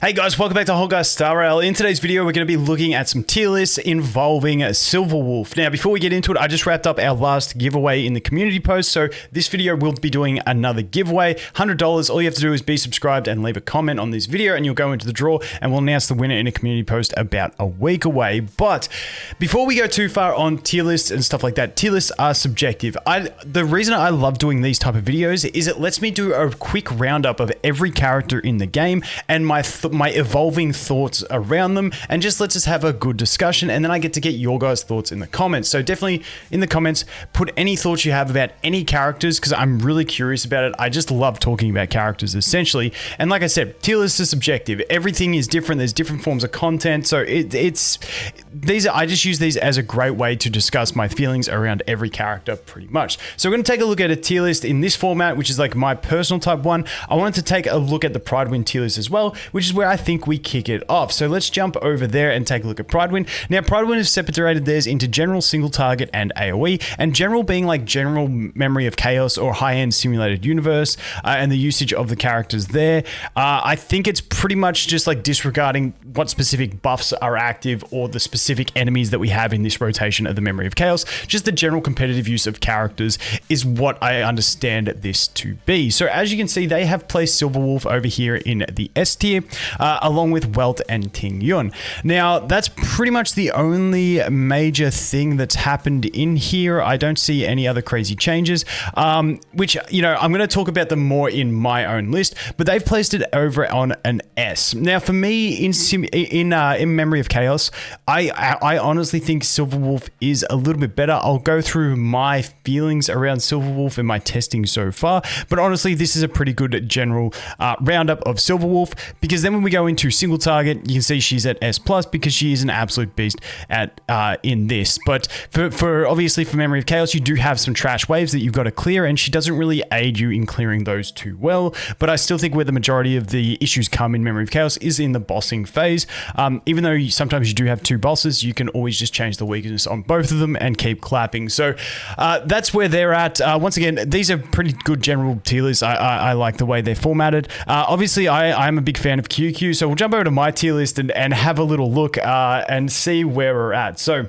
Hey guys, welcome back to Honkai Star Rail. In today's video, we're going to be looking at some tier lists involving Silverwolf. Now, before we get into it, I just wrapped up our last giveaway in the community post, so this video will be doing another giveaway. $100, all you have to do is be subscribed and leave a comment on this video, and you'll go into the draw, and we'll announce the winner in a community post about a week away. But before we go too far on tier lists and stuff like that, tier lists are subjective. The reason I love doing these type of videos is it lets me do a quick roundup of every character in the game and my evolving thoughts around them, and just lets us have a good discussion, and then I get to get your guys' thoughts in the comments. So definitely in the comments, put any thoughts you have about any characters, because I'm really curious about it. I just love talking about characters essentially. And like I said, tier lists are subjective. Everything is different. There's different forms of content. So I just use these as a great way to discuss my feelings around every character pretty much. So we're going to take a look at a tier list in this format, which is like my personal type one. I wanted to take a look at the Pridewind tier list as well, which is where I think we kick it off. So let's jump over there and take a look at Pridewind. Now, Pridewind has separated theirs into general, single target, and AoE, and general being like general memory of chaos or high-end simulated universe, and the usage of the characters there. I think it's pretty much just like disregarding what specific buffs are active or the specific enemies that we have in this rotation of the memory of chaos. Just the general competitive use of characters is what I understand this to be. So as you can see, they have placed Silverwolf over here in the S tier, along with Welt and Ting Yun. Now, that's pretty much the only major thing that's happened in here. I don't see any other crazy changes, which, you know, I'm going to talk about them more in my own list, but they've placed it over on an S. Now, for me, in Memory of Chaos, I honestly think Silverwolf is a little bit better. I'll go through my feelings around Silverwolf and my testing so far, but honestly, this is a pretty good general roundup of Silverwolf, because then when we go into single target, you can see she's at S+, because she is an absolute beast at in this. But for obviously for Memory of Chaos, you do have some trash waves that you've got to clear, and she doesn't really aid you in clearing those too well. But I still think where the majority of the issues come in Memory of Chaos is in the bossing phase. Even though sometimes you do have two bosses, you can always just change the weakness on both of them and keep clapping. So that's where they're at. Once again, these are pretty good general tier lists. I like the way they're formatted. Obviously, I'm a big fan of QQ, so we'll jump over to my tier list and have a little look and see where we're at. So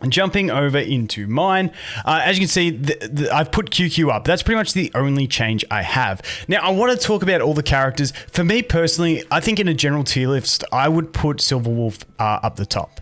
jumping over into mine, as you can see, I've put QQ up. That's pretty much the only change I have. Now, I want to talk about all the characters. For me personally, I think in a general tier list, I would put Silverwolf up the top.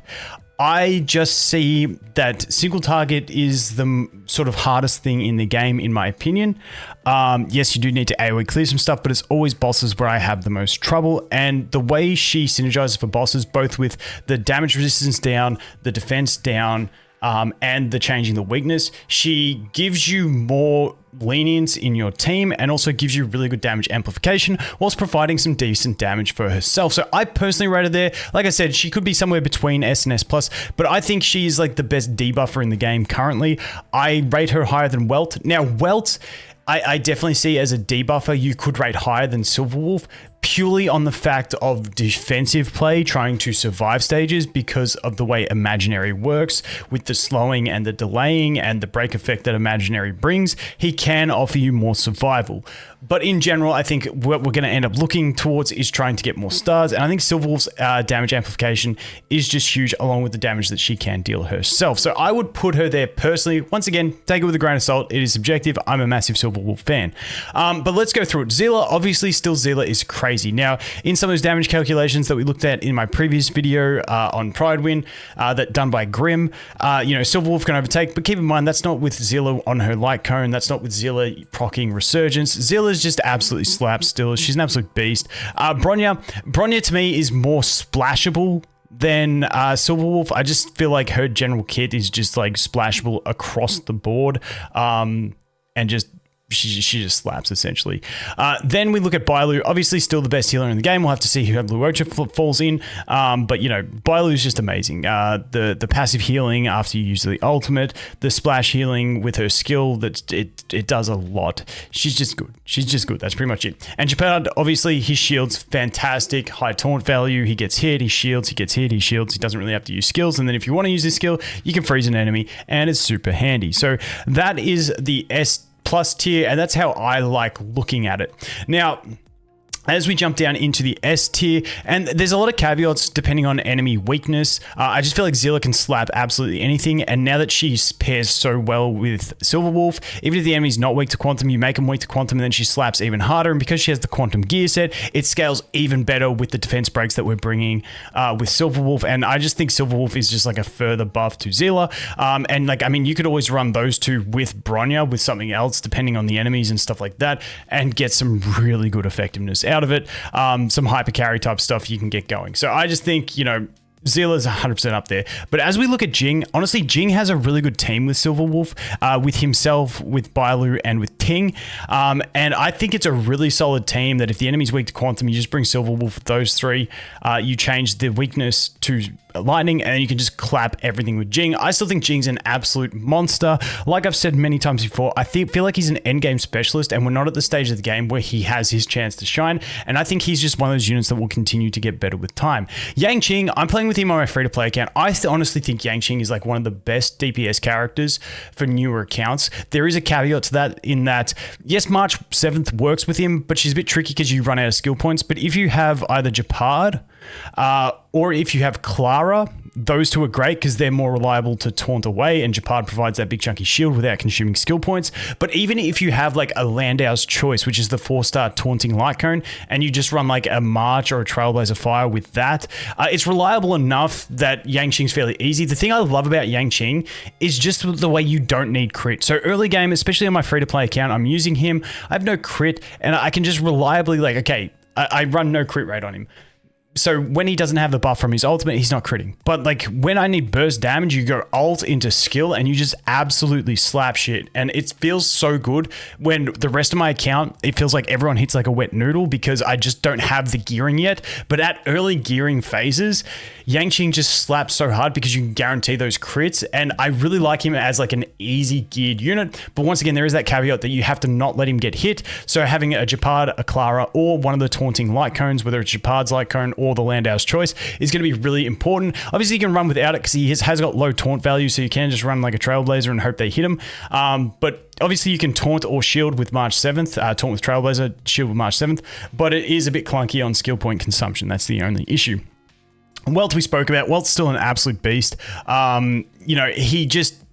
I just see that single target is the sort of hardest thing in the game, in my opinion. Yes, you do need to AoE clear some stuff, but it's always bosses where I have the most trouble. And the way she synergizes for bosses, both with the damage resistance down, the defense down, and the changing the weakness, she gives you more lenience in your team and also gives you really good damage amplification whilst providing some decent damage for herself. So I personally rated there, like I said, she could be somewhere between S and S+, but I think she's like the best debuffer in the game currently. I rate her higher than Welt. Now, Welt, I definitely see as a debuffer, you could rate higher than Silverwolf, purely on the fact of defensive play, trying to survive stages because of the way Imaginary works with the slowing and the delaying and the break effect that Imaginary brings. He can offer you more survival. But in general, I think what we're going to end up looking towards is trying to get more stars. And I think Silverwolf's damage amplification is just huge, along with the damage that she can deal herself. So I would put her there personally. Once again, take it with a grain of salt. It is subjective. I'm a massive Silverwolf fan. But let's go through it. Zilla, obviously, still Zilla is crazy. Now, in some of those damage calculations that we looked at in my previous video on Pridewind, that done by Grim, Silverwolf can overtake. But keep in mind, that's not with Zilla on her light cone. That's not with Zilla proccing Resurgence. Zilla's just absolutely slap still. She's an absolute beast. Bronya to me is more splashable than Silverwolf. I just feel like her general kit is just like splashable across the board, and just she just slaps essentially. Then we look at Bailu, obviously still the best healer in the game. We'll have to see who Luocha falls in, but you know, Bailu is just amazing. The passive healing after you use the ultimate, the splash healing with her skill, that it does a lot. She's just good. She's just good. That's pretty much it. And Japard, obviously his shield's fantastic, high taunt value. He gets hit, he shields, he gets hit, he shields. He doesn't really have to use skills. And then if you want to use this skill, you can freeze an enemy, and it's super handy. So that is the S+ tier, and that's how I like looking at it. Now, As we jump down into the S tier, and there's a lot of caveats depending on enemy weakness. I just feel like Zilla can slap absolutely anything, and now that she pairs so well with Silverwolf, even if the enemy's not weak to Quantum, you make them weak to Quantum, and then she slaps even harder, and because she has the Quantum gear set, it scales even better with the defense breaks that we're bringing with Silverwolf, and I just think Silverwolf is just like a further buff to Zilla, and like, I mean, you could always run those two with Bronya, with something else, depending on the enemies and stuff like that, and get some really good effectiveness out of it. Some hyper carry type stuff you can get going. So I just think, you know, Zilla's 100% up there. But as we look at Jing, honestly, Jing has a really good team with Silverwolf, with himself, with Bailu, and with Ting. And I think it's a really solid team that if the enemy's weak to Quantum, you just bring Silverwolf with those three. You change the weakness to Lightning, and you can just clap everything with Jing. I still think Jing's an absolute monster. Like I've said many times before, I feel like he's an endgame specialist, and we're not at the stage of the game where he has his chance to shine, and I think he's just one of those units that will continue to get better with time. Yang Qing, I'm playing with him on my free-to-play account. I honestly think Yang Qing is like one of the best DPS characters for newer accounts. There is a caveat to that in that, yes, March 7th works with him, but she's a bit tricky because you run out of skill points. But if you have either Japard or if you have Clara, those two are great because they're more reliable to taunt away, and Japard provides that big chunky shield without consuming skill points. But even if you have like a Landau's Choice, which is the 4-star taunting light cone, and you just run like a March or a Trailblazer Fire with that, it's reliable enough that Yang Qing's fairly easy. The thing I love about Yang Qing is just the way you don't need crit. So early game, especially on my free-to-play account, I'm using him. I have no crit, and I can just reliably like, okay, I run no crit rate on him. So when he doesn't have the buff from his ultimate, he's not critting. But like when I need burst damage, you go ult into skill and you just absolutely slap shit. And it feels so good when the rest of my account, it feels like everyone hits like a wet noodle because I just don't have the gearing yet. But at early gearing phases, Yang Qing just slaps so hard because you can guarantee those crits. And I really like him as like an easy geared unit. But once again, there is that caveat that you have to not let him get hit. So having a Japard, a Clara, or one of the taunting light cones, whether it's Japard's light cone or the Landau's Choice, is going to be really important. Obviously, you can run without it because he has got low taunt value, so you can just run like a Trailblazer and hope they hit him. But obviously, you can taunt or shield with March 7th, taunt with Trailblazer, shield with March 7th, but it is a bit clunky on skill point consumption. That's the only issue. Welt we spoke about. Welt's still an absolute beast. You know, he just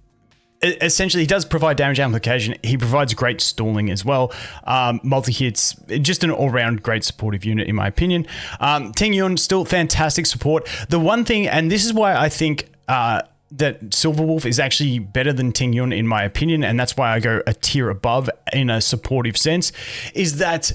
essentially, he does provide damage amplification. He provides great stalling as well. Multi-hits, just an all-round great supportive unit, in my opinion. Ting Yun, still fantastic support. The one thing, and this is why I think that Silverwolf is actually better than Ting Yun, in my opinion, and that's why I go a tier above in a supportive sense, is that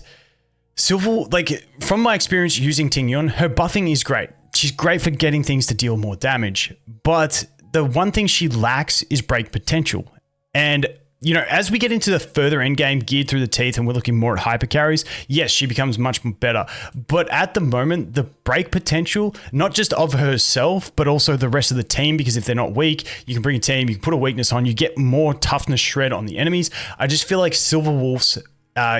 like, from my experience using Ting Yun, her buffing is great. She's great for getting things to deal more damage, but the one thing she lacks is break potential. And, you know, as we get into the further end game geared through the teeth and we're looking more at hyper carries, yes, she becomes much better. But at the moment, the break potential, not just of herself, but also the rest of the team, because if they're not weak, you can bring a team, you can put a weakness on, you get more toughness shred on the enemies. I just feel like Silverwolf's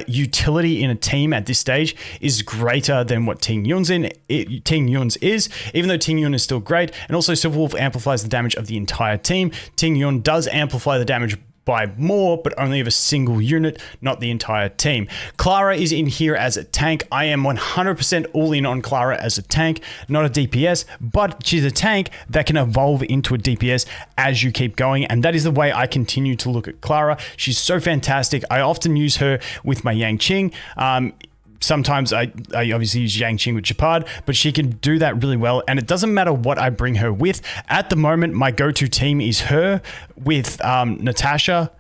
utility in a team at this stage is greater than what Ting Yun's is, even though Ting Yun is still great. And also Silverwolf amplifies the damage of the entire team. Ting Yun does amplify the damage by more, but only of a single unit, not the entire team. Clara is in here as a tank. I am 100% all in on Clara as a tank, not a DPS, but she's a tank that can evolve into a DPS as you keep going, and that is the way I continue to look at Clara. She's so fantastic. I often use her with my Yang Qing. Sometimes I obviously use Yang Qing with Japard, but she can do that really well, and it doesn't matter what I bring her with. At the moment, my go-to team is her with Natasha,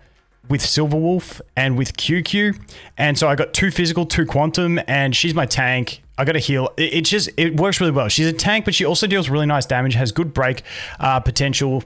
with Silverwolf, and with QQ. And so I got 2 physical, 2 quantum, and she's my tank. I got to heal. It works really well. She's a tank, but she also deals really nice damage, has good break potential.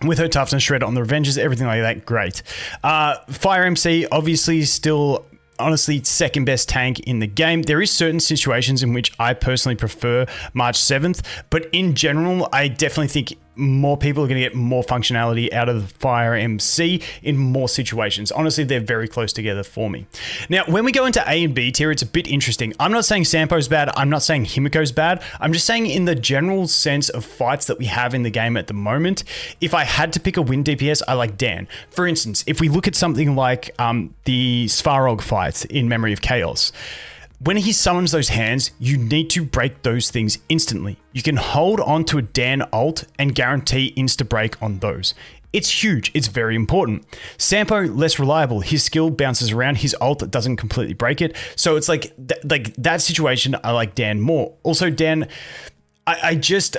With her toughness shred on the Revenges, everything like that, great. Fire MC, obviously still, honestly, second best tank in the game. There is certain situations in which I personally prefer March 7th, but in general, I definitely think more people are going to get more functionality out of the Fire MC in more situations. Honestly, they're very close together for me. Now, when we go into A and B tier, it's a bit interesting. I'm not saying Sampo's bad. I'm not saying Himiko's bad. I'm just saying in the general sense of fights that we have in the game at the moment, if I had to pick a win DPS, I like Dan. For instance, if we look at something like the Svarog fight in Memory of Chaos, when he summons those hands, you need to break those things instantly. You can hold on to a Dan ult and guarantee insta-break on those. It's huge. It's very important. Sampo, less reliable. His skill bounces around. His ult doesn't completely break it. So it's like that situation, I like Dan more. Also, Dan, I just...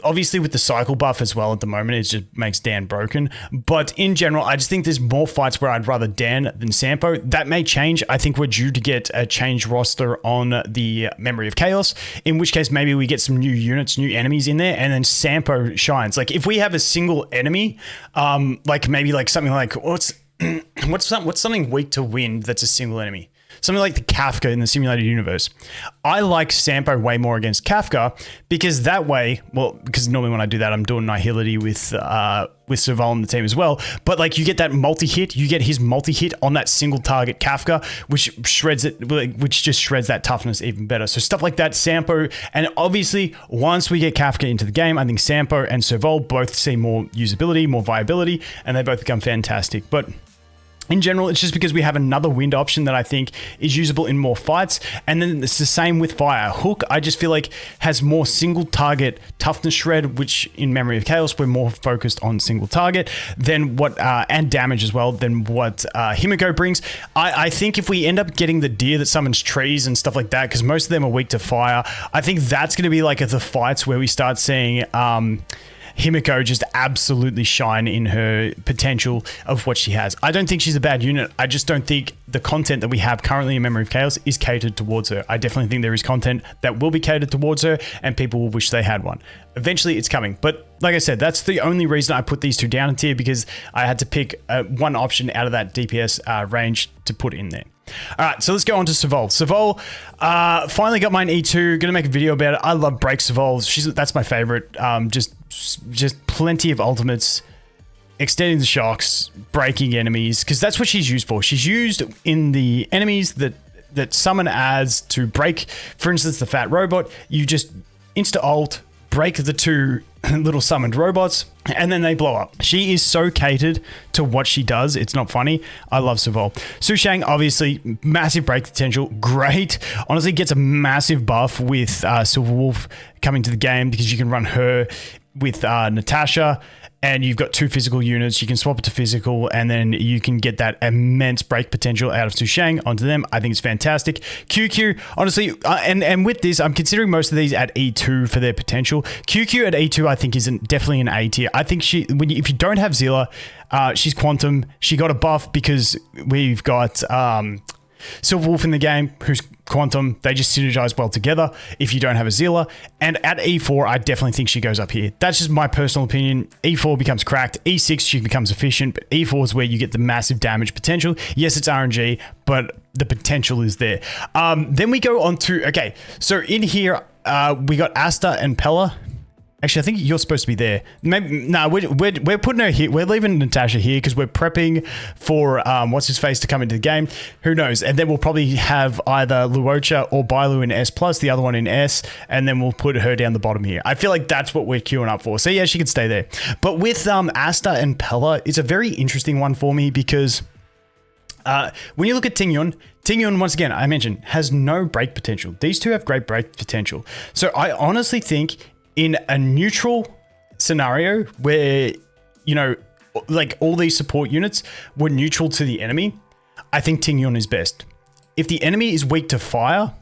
obviously with the cycle buff as well at the moment, it just makes Dan broken. But in general, I just think there's more fights where I'd rather Dan than Sampo. That may change. I think we're due to get a changed roster on the Memory of Chaos, in which case maybe we get some new units, new enemies in there, and then Sampo shines. Like if we have a single enemy, like maybe like something like what's something weak to wind that's a single enemy? Something like the Kafka in the simulated universe. I like Sampo way more against Kafka because that way, well, because normally when I do that, I'm doing Nihility with Serval on the team as well. But like you get that multi-hit, you get his multi-hit on that single target Kafka, which shreds it, which just shreds that toughness even better. So stuff like that, Sampo, and obviously once we get Kafka into the game, I think Sampo and Serval both see more usability, more viability, and they both become fantastic. But in general, it's just because we have another wind option that I think is usable in more fights. And then it's the same with fire. Hook, I just feel like has more single target toughness shred, which in Memory of Chaos, we're more focused on single target than what, and damage as well, than what Himiko brings. I think if we end up getting the deer that summons trees and stuff like that, because most of them are weak to fire, I think that's going to be like the fights where we start seeing Himiko just absolutely shine in her potential of what she has. I don't think she's a bad unit. I just don't think the content that we have currently in Memory of Chaos is catered towards her. I definitely think there is content that will be catered towards her and people will wish they had one. Eventually it's coming. But like I said, that's the only reason I put these two down in tier, because I had to pick one option out of that DPS range to put in there. All right, so let's go on to Serval. Serval, finally got mine E2. Gonna make a video about it. I love Break Serval. That's my favorite. Just plenty of ultimates, extending the shocks, breaking enemies, because that's what she's used for. She's used in the enemies that summon as to break. For instance, the fat robot. You just insta ult, break the two little summoned robots, and then they blow up. She is so catered to what she does. It's not funny. I love Serval. Su Shang, obviously, massive break potential. Great. Honestly, gets a massive buff with Silver Wolf coming to the game because you can run her with Natasha, and you've got two physical units. You can swap it to physical, and then you can get that immense break potential out of Su Shang onto them. I think it's fantastic. QQ, honestly, and with this, I'm considering most of these at E2 for their potential. QQ at E2, I think, is definitely an A tier. I think if you don't have Zilla, she's Quantum. She got a buff because we've got Silver Wolf in the game, who's Quantum. They just synergize well together if you don't have a Zilla. And at E4, I definitely think she goes up here. That's just my personal opinion. E4 becomes cracked. E6, she becomes efficient. But E4 is where you get the massive damage potential. Yes, it's RNG, but the potential is there. Then we go on to... Okay, so in here, we got Asta and Pella. Actually, I think you're supposed to be there. Maybe, no, we're putting her here. We're leaving Natasha here because we're prepping for what's his face to come into the game. Who knows? And then we'll probably have either Luocha or Bailu in S+, the other one in S, and then we'll put her down the bottom here. I feel like that's what we're queuing up for. So yeah, she can stay there. But with Asta and Pella, it's a very interesting one for me because when you look at Tingyun, once again, I mentioned, has no break potential. These two have great break potential. So I honestly think in a neutral scenario where, you know, like all these support units were neutral to the enemy, I think Tingyun is best. If the enemy is weak to fire,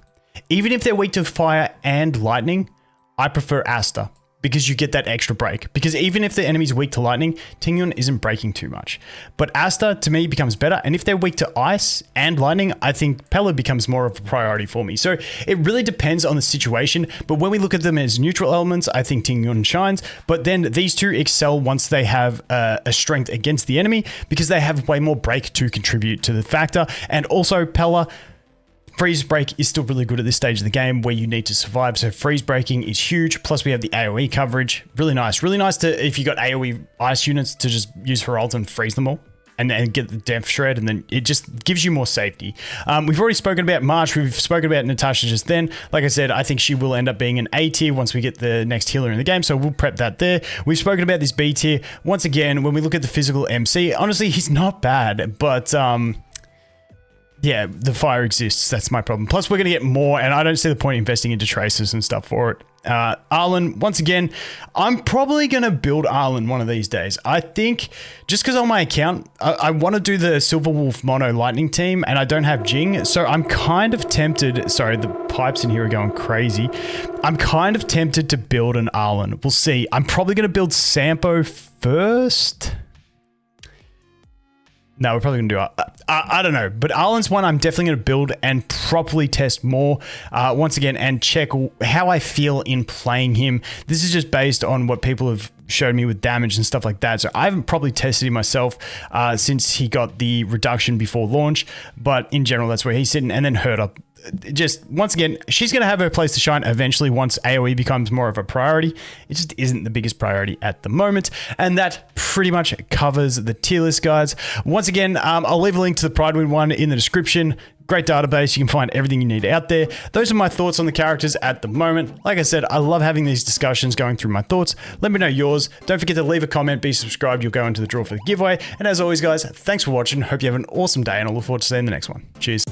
even if they're weak to fire and lightning, I prefer Asta because you get that extra break. Because even if the enemy's weak to lightning, Tingyun isn't breaking too much. But Asta, to me, becomes better. And if they're weak to ice and lightning, I think Pella becomes more of a priority for me. So it really depends on the situation. But when we look at them as neutral elements, I think Tingyun shines. But then these two excel once they have a strength against the enemy because they have way more break to contribute to the factor. And also Pella... Freeze break is still really good at this stage of the game where you need to survive. So freeze breaking is huge. Plus we have the AoE coverage. Really nice. Really nice to, if you got AoE ice units, to just use her ult and freeze them all and get the depth shred. And then it just gives you more safety. We've already spoken about March. We've spoken about Natasha just then. Like I said, I think she will end up being an A tier once we get the next healer in the game. So we'll prep that there. We've spoken about this B tier. Once again, when we look at the physical MC, honestly, he's not bad, but, Yeah, the fire exists. That's my problem. Plus, we're going to get more, and I don't see the point investing into traces and stuff for it. Arlen, once again, I'm probably going to build Arlen one of these days. I think just because on my account, I want to do the Silver Wolf Mono Lightning team, and I don't have Jing, so I'm kind of tempted. Sorry, the pipes in here are going crazy. I'm kind of tempted to build an Arlen. We'll see. I'm probably going to build Sampo first. No, we're probably going to do I don't know. But Arlen's one I'm definitely going to build and properly test more once again and check how I feel in playing him. This is just based on what people have showed me with damage and stuff like that. So I haven't probably tested him myself since he got the reduction before launch. But in general, that's where he's sitting. And then Herda. Just once again, she's going to have her place to shine eventually once AoE becomes more of a priority. It just isn't the biggest priority at the moment. And that pretty much covers the tier list, guys. Once again, I'll leave a link to the Pridewind one in the description. Great database. You can find everything you need out there. Those are my thoughts on the characters at the moment. Like I said, I love having these discussions, going through my thoughts. Let me know yours. Don't forget to leave a comment, be subscribed. You'll go into the draw for the giveaway. And as always, guys, thanks for watching. Hope you have an awesome day, and I look forward to seeing the next one. Cheers.